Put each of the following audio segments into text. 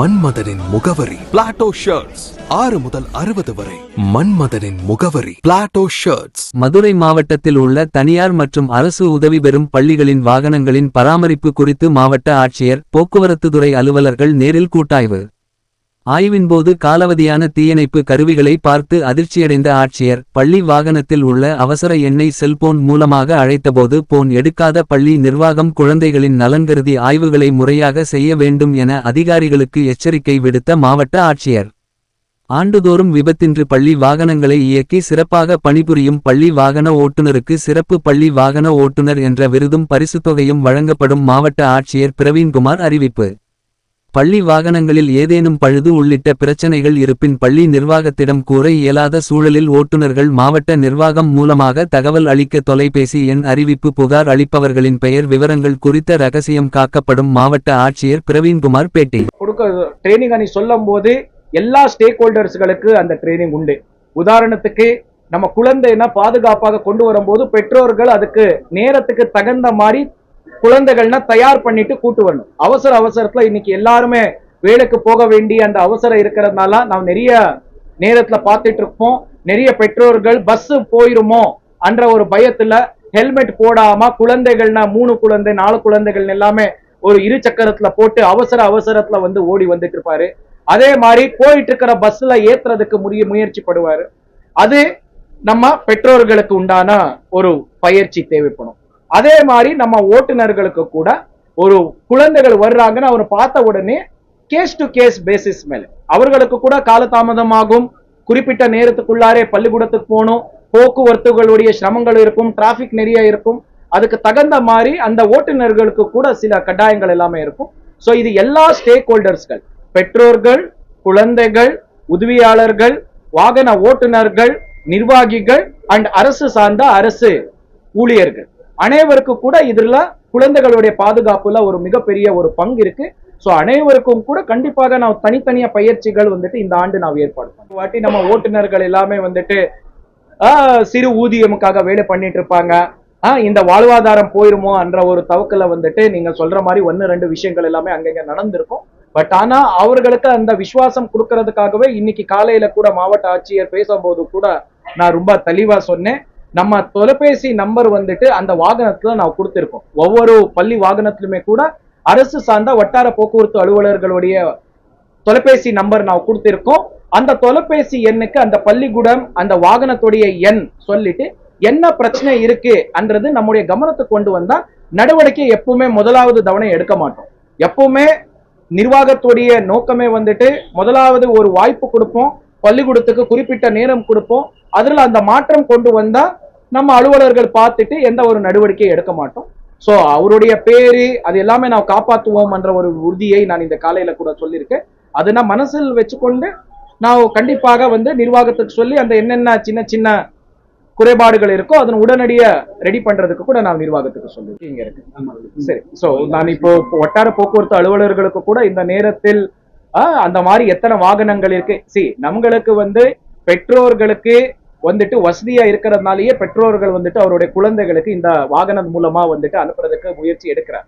மன்மதனின் முகவரி Plato shirts. 6 முதல் 60 வரை. மன்மதனின் முகவரி பிளாட்டோ ஷர்ட்ஸ். மதுரை மாவட்டத்தில் உள்ள தனியார் மற்றும் அரசு உதவி பெறும் பள்ளிகளின் வாகனங்களின் பராமரிப்பு குறித்து மாவட்ட ஆட்சியர், போக்குவரத்துத்துறை அலுவலர்கள் நேரில் கூட்டாய்வு. ஆய்வின்போது காலாவதியான தீயணைப்பு கருவிகளை பார்த்து அதிர்ச்சியடைந்த ஆட்சியர், பள்ளி வாகனத்தில் உள்ள அவசர எண்ணை செல்போன் மூலமாக அழைத்தபோது போன் எடுக்காத பள்ளி நிர்வாகம் குழந்தைகளின் நலன் கருதி ஆய்வுகளை முறையாக செய்ய வேண்டும் என அதிகாரிகளுக்கு எச்சரிக்கை விடுத்த மாவட்ட ஆட்சியர், ஆண்டுதோறும் விபத்தின்றி பள்ளி வாகனங்களை இயக்கி சிறப்பாக பணிபுரியும் பள்ளி வாகன ஓட்டுநருக்கு சிறப்பு பள்ளி வாகன ஓட்டுநர் என்ற விருதும் பரிசுத்தொகையும் வழங்கப்படும். மாவட்ட ஆட்சியர் பிரவீன்குமார் அறிவிப்பு. பள்ளி வாகனங்களில் ஏதேனும் பழுது உள்ளிட்ட பிரச்சனைகள் இருப்பின் பள்ளி நிர்வாகத்திடம் கூற இயலாத சூழலில் ஓட்டுநர்கள் மாவட்ட நிர்வாகம் மூலமாக தகவல் அளிக்க தொலைபேசி எண் அறிவிப்பு. புகார் அளிப்பவர்களின் பெயர் விவரங்கள் குறித்த ரகசியம் காக்கப்படும். மாவட்ட ஆட்சியர் பிரவீன்குமார் பேட்டி. ட்ரைனிங் அணி சொல்லும் போது எல்லா ஸ்டேக் ஹோல்டர்ஸ்களுக்கு அந்த ட்ரைனிங் உண்டு. உதாரணத்துக்கு நம்ம குழந்தைனா பாதுகாப்பாக கொண்டு வரும்போது பெற்றோர்கள் அதுக்கு நேரத்துக்கு தகுந்த மாதிரி குழந்தைகள்னா தயார் பண்ணிட்டு கூட்டு வரணும். அவசரத்துல இன்னைக்கு எல்லாருமே வேலைக்கு போக வேண்டிய அந்த அவசரம் இருக்கிறதுனால நாம் நிறைய நேரத்துல பார்த்துட்டு இருப்போம். நிறைய பெற்றோர்கள் பஸ் போயிருமோ என்ற ஒரு பயத்துல ஹெல்மெட் போடாம குழந்தைகள்னா 3 குழந்தை 4 குழந்தைகள் எல்லாமே ஒரு 2 சக்கரத்துல போட்டு அவசரத்துல ஓடி வந்துட்டு இருப்பாரு. அதே மாதிரி போயிட்டு இருக்கிற பஸ்ல ஏத்துறதுக்கு முயற்சி படுவாரு. அது நம்ம பெற்றோர்களுக்கு உண்டான ஒரு பயிற்சி தேவைப்படும். அதே மாதிரி நம்ம ஓட்டுநர்களுக்கு கூட ஒரு குழந்தைகள் வர்றாங்கன்னு அவர் பார்த்த உடனே கேஸ் டு கேஸ் பேசிஸ் மேல அவர்களுக்கு கூட காலதாமதமாகும். குறிப்பிட்ட நேரத்துக்குள்ளாரே பள்ளிக்கூடத்துக்கு போகணும். போக்குவரத்துகளுடைய சிரமங்கள் இருக்கும், டிராபிக் நிறைய இருக்கும். அதுக்கு தகுந்த மாதிரி அந்த ஓட்டுநர்களுக்கு கூட சில கட்டாயங்கள் எல்லாமே இருக்கும். சோ இது எல்லா ஸ்டேக் ஹோல்டர்ஸ்கள், பெற்றோர்கள், குழந்தைகள், உதவியாளர்கள், வாகன ஓட்டுநர்கள், நிர்வாகிகள் அண்ட் அரசு சார்ந்த அரசு ஊழியர்கள் அனைவருக்கும் கூட இதுல குழந்தைகளுடைய பாதுகாப்புல ஒரு மிகப்பெரிய ஒரு பங்கு இருக்கு. சோ அனைவருக்கும் கூட கண்டிப்பாக நான் தனித்தனியா பயிற்சிகள் இந்த ஆண்டு நான் ஏற்பாடு பண்ணோம். வாட்டி நம்ம ஓட்டுநர்கள் எல்லாமே சிறு ஊதியமுக்காக வேலை பண்ணிட்டு இருப்பாங்க. இந்த வாழ்வாதாரம் போயிருமோ என்ற ஒரு தவக்கல நீங்க சொல்ற மாதிரி 1-2 விஷயங்கள் எல்லாமே அங்கங்க நடந்திருக்கும். பட் ஆனா அவர்களுக்கு அந்த விசுவாசம் கொடுக்கறதுக்காகவே இன்னைக்கு காலையில கூட மாவட்ட ஆட்சியர் பேசும்போது கூட நான் ரொம்ப தெளிவா சொன்னேன். நம்ம தொலைபேசி நம்பர் அந்த வாகனத்துல நான் கொடுத்திருக்கோம். ஒவ்வொரு பள்ளி வாகனத்திலுமே கூட அரசு சார்ந்த வட்டார போக்குவரத்து அலுவலர்களுடைய தொலைபேசி நம்பர் நான் கொடுத்திருக்கோம். அந்த தொலைபேசி எண்ணுக்கு அந்த பள்ளிக்கூடம் அந்த வாகனத்துடைய எண் சொல்லிட்டு என்ன பிரச்சனை இருக்கு என்றது நம்முடைய கவனத்துக்கு கொண்டு வந்தா நடவடிக்கை எப்பவுமே முதலாவது தவணை எடுக்க மாட்டோம். எப்பவுமே நிர்வாகத்துடைய நோக்கமே முதலாவது ஒரு வாய்ப்பு கொடுப்போம், பள்ளிக்கூடத்துக்கு குறிப்பிட்ட நேரம் கொடுப்போம். அதுல அந்த மாற்றம் கொண்டு வந்தா நம்ம அலுவலர்கள் பார்த்துட்டு எந்த ஒரு நடவடிக்கை எடுக்க மாட்டோம். சோ அவருடைய பேரு அது எல்லாமே நான் காப்பாற்றுவோம் என்ற ஒரு உறுதியை நான் இந்த காலையில கூட சொல்லியிருக்கேன். அது நான் மனசில் வச்சுக்கொண்டு நான் கண்டிப்பாக நிர்வாகத்துக்கு சொல்லி அந்த என்னென்ன சின்ன சின்ன குறைபாடுகள் இருக்கோ அதன் உடனடியா ரெடி பண்றதுக்கு கூட நான் நிர்வாகத்துக்கு சொல்லி இங்க இருக்கு. சரி, சோ நான் இப்போ வட்டார போக்குவரத்து அலுவலர்களுக்கு கூட இந்த நேரத்தில் அந்த மாதிரி எத்தனை வாகனங்கள் இருக்கு நம்மளுக்கு பெற்றோர்களுக்கு வசதியா இருக்கிறதுனாலயே பெற்றோர்கள் அவருடைய குழந்தைகளுக்கு இந்த வாகனம் மூலமா அனுப்புறதுக்கு முயற்சி எடுக்கிறார்.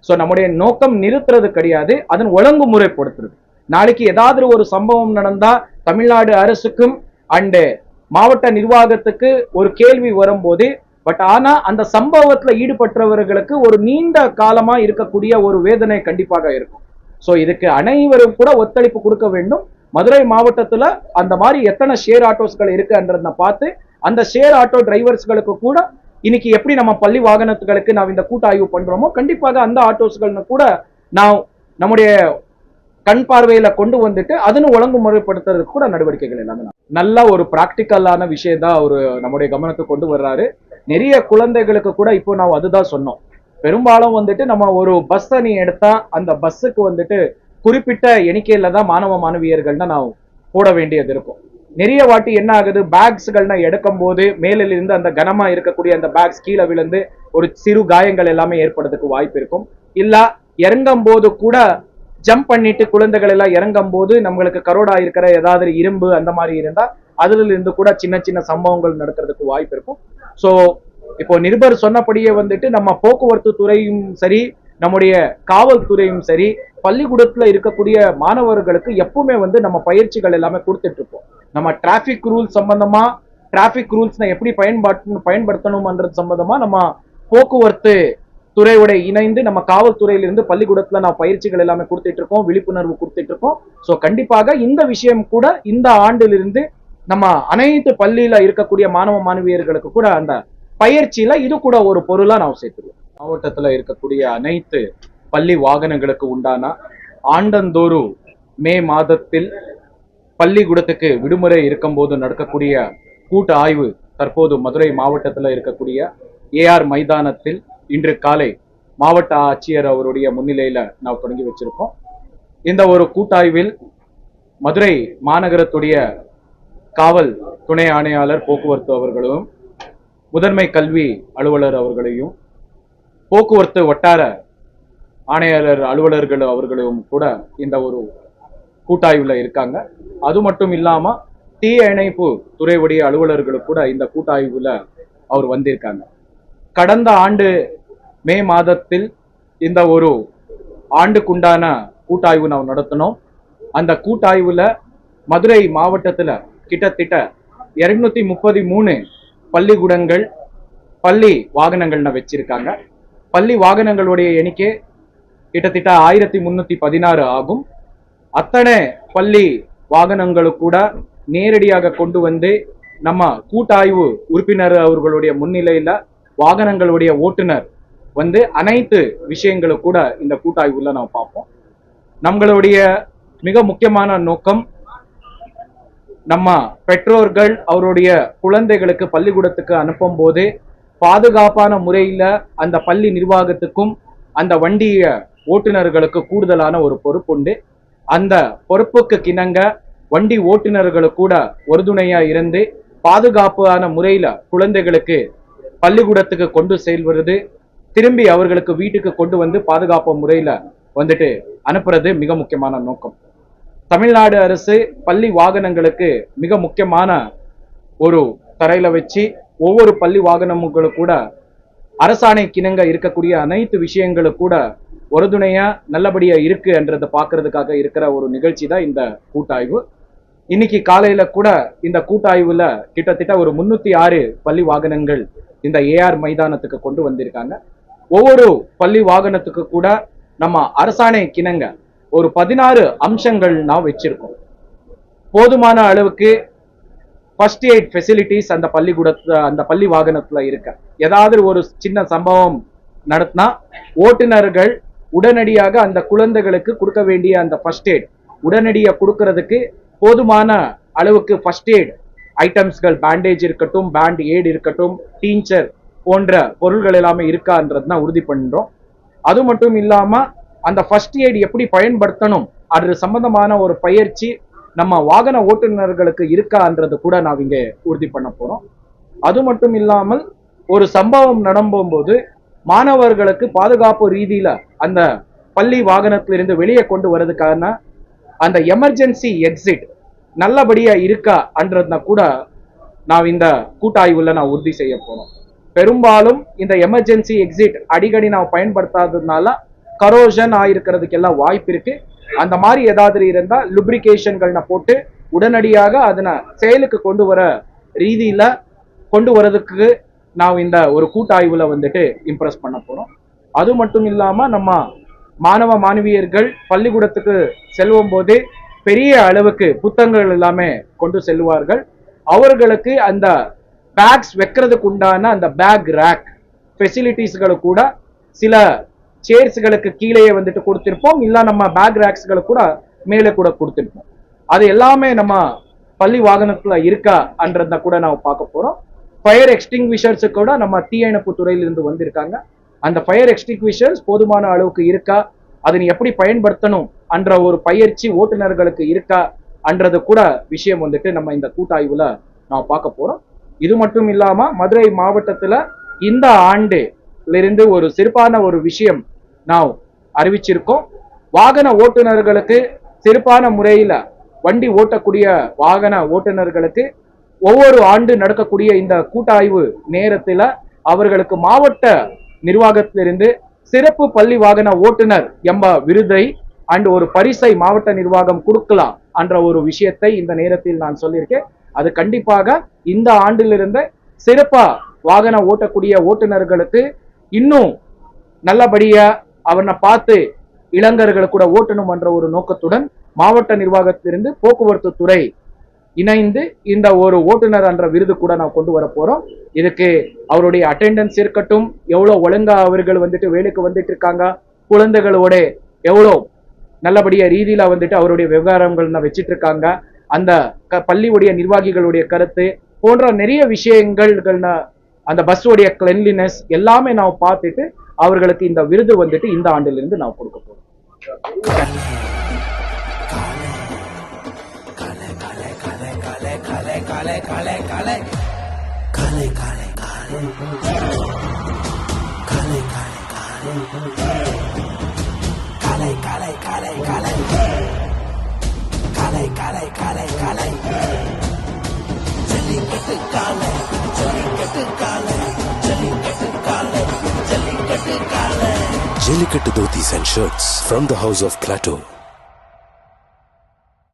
சோ நம்முடைய நோக்கம் நிறுத்துறது கிடையாது, அதன் ஒழுங்குமுறைப்படுத்துறது. நாளைக்கு ஏதாவது ஒரு சம்பவம் நடந்தா தமிழ்நாடு அரசுக்கும் அண்ட் மாவட்ட நிர்வாகத்துக்கு ஒரு கேள்வி வரும்போது பட் ஆனா அந்த சம்பவத்துல ஈடுபட்டவர்களுக்கு ஒரு நீண்ட காலமா இருக்கக்கூடிய ஒரு வேதனை கண்டிப்பாக இருக்கும். சோ இதுக்கு அனைவரும் கூட ஒத்துழைப்பு கொடுக்க வேண்டும். மதுரை மாவட்டத்துல அந்த மாதிரி எத்தனை ஷேர் ஆட்டோஸ்கள் இருக்குன்றத பார்த்து அந்த ஷேர் ஆட்டோ டிரைவர்ஸ்களுக்கு கூட இன்னைக்கு எப்படி நம்ம பள்ளி வாகனத்துகளுக்கு நாம் இந்த கூட்டாய்வு பண்றோமோ கண்டிப்பாக அந்த ஆட்டோஸ்கள் கூட நான் நம்முடைய கண் பார்வையில கொண்டு அதன்னு ஒழுங்குமுறைப்படுத்துறதுக்கு கூட நடவடிக்கைகள் எல்லாமே நல்ல ஒரு பிராக்டிக்கலான விஷயம் தான் அவரு நம்முடைய கவனத்துக்கு கொண்டு வர்றாரு. நிறைய குழந்தைகளுக்கு கூட இப்போ நான் அதுதான் சொன்னோம். பெரும்பாலும் நம்ம ஒரு பஸ் நீ எடுத்தா அந்த பஸ்ஸுக்கு குறிப்பிட்ட எண்ணிக்கையில தான் மாணவ மாணவியர்கள்னா நான் போட வேண்டியது இருக்கும். நிறைய வாட்டி என்ன ஆகுது, பேக்ஸ்கள்னா எடுக்கும் போது மேலில் இருந்து அந்த கனமா இருக்கக்கூடிய அந்த பேக்ஸ் கீழே விழுந்து ஒரு சிறு காயங்கள் எல்லாமே ஏற்படுறதுக்கு வாய்ப்பு இருக்கும். இல்ல இறங்கும் போது கூட ஜம்ப் பண்ணிட்டு குழந்தைகள் எல்லாம் இறங்கும் போது நம்மளுக்கு கரோடா இருக்கிற ஏதாவது இரும்பு அந்த மாதிரி இருந்தா அதுல இருந்து கூட சின்ன சின்ன சம்பவங்கள் நடக்கிறதுக்கு வாய்ப்பு இருக்கும். சோ இப்போ நிருபர் சொன்னபடியே நம்ம போக்குவரத்து துறையும் சரி நம்முடைய காவல்துறையும் சரி, பள்ளிக்கூடத்துல இருக்கக்கூடிய மாணவர்களுக்கு எப்பவுமே நம்ம பயிற்சிகள் எல்லாமே கொடுத்துட்டு இருக்கோம். நம்ம டிராபிக் ரூல்ஸ் சம்பந்தமா, டிராபிக் ரூல்ஸ் எப்படி பயன்படுத்தணும்ன்றது சம்பந்தமா நம்ம போக்குவரத்து துறையோட இணைந்து நம்ம காவல்துறையிலிருந்து பள்ளிக்கூடத்துல நான் பயிற்சிகள் எல்லாமே கொடுத்துட்டு இருக்கோம், விழிப்புணர்வு கொடுத்துட்டு இருக்கோம். சோ கண்டிப்பாக இந்த விஷயம் கூட இந்த ஆண்டிலிருந்து நம்ம அனைத்து பள்ளியில இருக்கக்கூடிய மாணவ மாணவியர்களுக்கு கூட அந்த பயிற்சியில இது கூட ஒரு பொருளா நான் சேர்த்துருவோம். மாவட்டத்துல இருக்கக்கூடிய அனைத்து பள்ளி வாகனங்களுக்கு உண்டான ஆண்டந்தோறும் மே மாதத்தில் பள்ளிக்கூடத்துக்கு விடுமுறை இருக்கும்போது நடக்கக்கூடிய கூட்ட ஆய்வு தற்போது மதுரை மாவட்டத்தில் இருக்கக்கூடிய ஏஆர் மைதானத்தில் இன்று காலை மாவட்ட ஆட்சியர் அவருடைய முன்னிலையில நாம் தொடங்கி வச்சிருக்கோம். இந்த ஒரு கூட்டாய்வில் மதுரை மாநகரத்துடைய காவல் துணை ஆணையாளர் போக்குவரத்து அவர்களும், முதன்மை கல்வி அலுவலர் அவர்களையும், போக்குவரத்து வட்டார ஆணையாளர் அலுவலர்கள் அவர்களும் கூட இந்த ஒரு கூட்டாய்வுல இருக்காங்க. அது மட்டும் இல்லாம தீயணைப்பு துறையுடைய அலுவலர்களும் கூட இந்த கூட்டாய்வுல அவர் வந்திருக்காங்க. கடந்த ஆண்டு மே மாதத்தில் இந்த ஒரு ஆண்டுக்குண்டான கூட்டாய்வு நாம் நடத்தினோம். அந்த கூட்டாய்வுல மதுரை மாவட்டத்துல கிட்டத்தட்ட 233 பள்ளிக்கூடங்கள் பள்ளி வாகனங்கள்னு வச்சிருக்காங்க. பள்ளி வாகனங்களுடைய எண்ணிக்கை கிட்டத்தட்ட 1316 ஆகும். அத்தனை பள்ளி வாகனங்களுக்கு கூட நேரடியாக கொண்டு வந்து நம்ம கூட்டாய்வு உறுப்பினர் அவர்களுடைய முன்னிலையில வாகனங்களுடைய ஓட்டுநர் அனைத்து விஷயங்களும் கூட இந்த கூட்டாய்வுல நாம் பார்ப்போம். நம்மளுடைய மிக முக்கியமான நோக்கம், நம்ம பெற்றோர்கள் அவருடைய குழந்தைகளுக்கு பள்ளிக்கூடத்துக்கு அனுப்பும் போது பாதுகாப்பான முறையில அந்த பள்ளி நிர்வாகத்துக்கும் அந்த வண்டிய ஓட்டுநர்களுக்கு கூடுதலான ஒரு பொறுப்பு உண்டு. அந்த பொறுப்புக்கு கிணங்க வண்டி ஓட்டுநர்களுக்கு கூட உறுதுணையா இருந்து பாதுகாப்பான முறையில குழந்தைகளுக்கு பள்ளிக்கூடத்துக்கு கொண்டு செல்வது, திரும்பி அவர்களுக்கு வீட்டுக்கு கொண்டு வந்து பாதுகாப்பு முறையில அனுப்புறது மிக முக்கியமான நோக்கம். தமிழ்நாடு அரசு பள்ளி வாகனங்களுக்கு மிக முக்கியமான ஒரு தரையில வச்சு ஒவ்வொரு பள்ளி வாகனங்களும் கூட அரசாணை கிணங்க இருக்கக்கூடிய அனைத்து விஷயங்களும் கூட உறுதுணையா நல்லபடியா இருக்கு என்றதை பார்க்கறதுக்காக இருக்கிற ஒரு நிகழ்ச்சி தான் இந்த கூட்டாய்வு. இன்னைக்கு காலையில கூட இந்த கூட்டாய்வுல கிட்டத்தட்ட ஒரு 306 பள்ளி வாகனங்கள் இந்த ஏஆர் மைதானத்துக்கு கொண்டு வந்திருக்காங்க. ஒவ்வொரு பள்ளி வாகனத்துக்கு கூட நம்ம அரசாணை கிணங்க ஒரு 16 அம்சங்கள் நாம் வச்சிருக்கோம். போதுமான அளவுக்கு ஃபர்ஸ்ட் எய்ட் ஃபெசிலிட்டிஸ் அந்த பள்ளி வாகனத்துல இருக்க. ஏதாவது ஒரு சின்ன சம்பவம் நடத்தினா ஓட்டுநர்கள் உடனடியாக அந்த குழந்தைகளுக்கு கொடுக்க வேண்டிய அந்த ஃபர்ஸ்ட் எய்ட் உடனடியாக கொடுக்கறதுக்கு போதுமான அளவுக்கு ஃபர்ஸ்ட் எய்ட் ஐட்டம்ஸ்கள், பேண்டேஜ் இருக்கட்டும், பேண்ட் எய்ட் இருக்கட்டும், டீச்சர் போன்ற பொருள்கள் எல்லாமே இருக்கான்றதுனா உறுதி பண்றோம். அது மட்டும் இல்லாம அந்த ஃபர்ஸ்ட் எய்ட் எப்படி பயன்படுத்தணும் அது சம்பந்தமான ஒரு பயிற்சி நம்ம வாகன ஓட்டுநர்களுக்கு இருக்கான்றது கூட நான் இங்க உறுதி பண்ண போறோம். அது மட்டும் இல்லாமல் ஒரு சம்பவம் நடக்கும்போது மாணவர்களுக்கு பாதுகாப்பு ரீதியில அந்த பள்ளி வாகனத்திலிருந்து வெளியே கொண்டு வர்றதுக்கான அந்த எமர்ஜென்சி எக்ஸிட் நல்லபடியா இருக்கான்றதுனா கூட நான் இந்த கூட்டாய்வுல நான் உறுதி செய்ய போறோம். பெரும்பாலும் இந்த எமர்ஜென்சி எக்ஸிட் அடிக்கடி நான் பயன்படுத்தாததுனால கரோஷன் ஆயிருக்கிறதுக்கு எல்லாம் வாய்ப்பு இருக்கு. அந்த மாதிரி ஏதாவது இருந்தா லுப்ரிகேஷன்கள் போட்டு உடனடியாக அதனை செயலுக்கு கொண்டு வர ரீதியில கொண்டு வரதுக்கு நான் இந்த ஒரு கூட்டாய்வுல இம்ப்ரெஸ் பண்ண போறோம். அது மட்டும் இல்லாம நம்ம மாணவ மாணவியர்கள் பள்ளிக்கூடத்துக்கு செல்லும் போது பெரிய அளவுக்கு புத்தகங்கள் எல்லாமே கொண்டு செல்வார்கள். அவர்களுக்கு அந்த பேக்ஸ் வைக்கிறதுக்கு உண்டான அந்த பேக் ரேக் ஃபெசிலிட்டிஸ்களை கூட சில சேர்ஸ்களுக்கு கீழே கொடுத்திருப்போம், இல்ல நம்ம பேக் ரேக்ஸ்களை கூட மேலே கூட கொடுத்திருப்போம். அது எல்லாமே நம்ம பள்ளி வாகனத்துல இருக்கான்றத கூட நான் பார்க்க போறோம். ஃபயர் எக்ஸ்டிங்விஷர்ஸ் கூட நம்ம தீயணைப்பு துறையிலிருந்து வந்திருக்காங்க. அந்த ஃபயர் எக்ஸ்டிங்விஷர்ஸ் போதுமான அளவுக்கு இருக்கா, அதனை எப்படி பயன்படுத்தணும் என்ற ஒரு பயிற்சி ஓட்டுநர்களுக்கு இருக்கா என்றது கூட விஷயம் நம்ம இந்த கூட்டாய்வுல நான் பார்க்க போறோம். இது மட்டும் இல்லாம மதுரை மாவட்டத்துல இந்த ஆண்டிலிருந்து ஒரு சிறப்பான ஒரு விஷயம் நான் அறிவிச்சிருக்கோம். வாகன ஓட்டுநர்களுக்கு சிறப்பான முறையில வண்டி ஓட்டக்கூடிய வாகன ஓட்டுநர்களுக்கு ஒவ்வொரு ஆண்டு நடக்கக்கூடிய இந்த கூட்டாய்வு நேரத்துல அவர்களுக்கு மாவட்ட நிர்வாகத்திலிருந்து சிறப்பு பள்ளி வாகன ஓட்டுநர் எம்ப விருதை அண்ட் ஒரு பரிசை மாவட்ட நிர்வாகம் கொடுக்கலாம் என்ற ஒரு விஷயத்தை இந்த நேரத்தில் நான் சொல்லியிருக்கேன். அது கண்டிப்பாக இந்த ஆண்டிலிருந்து சிறப்பா வாகன ஓட்டக்கூடிய ஓட்டுநர்களுக்கு இன்னும் நல்லபடியா அவனை பார்த்து இளைஞர்கள் கூட ஓட்டணும் என்ற ஒரு நோக்கத்துடன் மாவட்ட நிர்வாகத்திலிருந்து போக்குவரத்து துறை இணைந்து இந்த ஒரு ஓட்டுநர் என்ற விருது கூட நான் கொண்டு வர போறோம். இதுக்கு அவருடைய அட்டெண்டன்ஸ் இருக்கட்டும், எவ்வளவு ஒழுங்கா அவர்கள் வேலைக்கு வந்துட்டு இருக்காங்க, குழந்தைகளோட எவ்வளோ நல்லபடியா ரீதியில அவருடைய விவகாரங்கள் வச்சிட்டு இருக்காங்க, அந்த பள்ளியுடைய நிர்வாகிகளுடைய கருத்து போன்ற நிறைய விஷயங்கள், அந்த பஸ்ஸுடைய கிளென்லினஸ் எல்லாமே நான் பார்த்துட்டு அவர்களுக்கு இந்த விருது இந்த ஆண்டிலிருந்து நான் கொடுக்க போறோம். Jallikattu dhotis and shirts from the house of Plateau.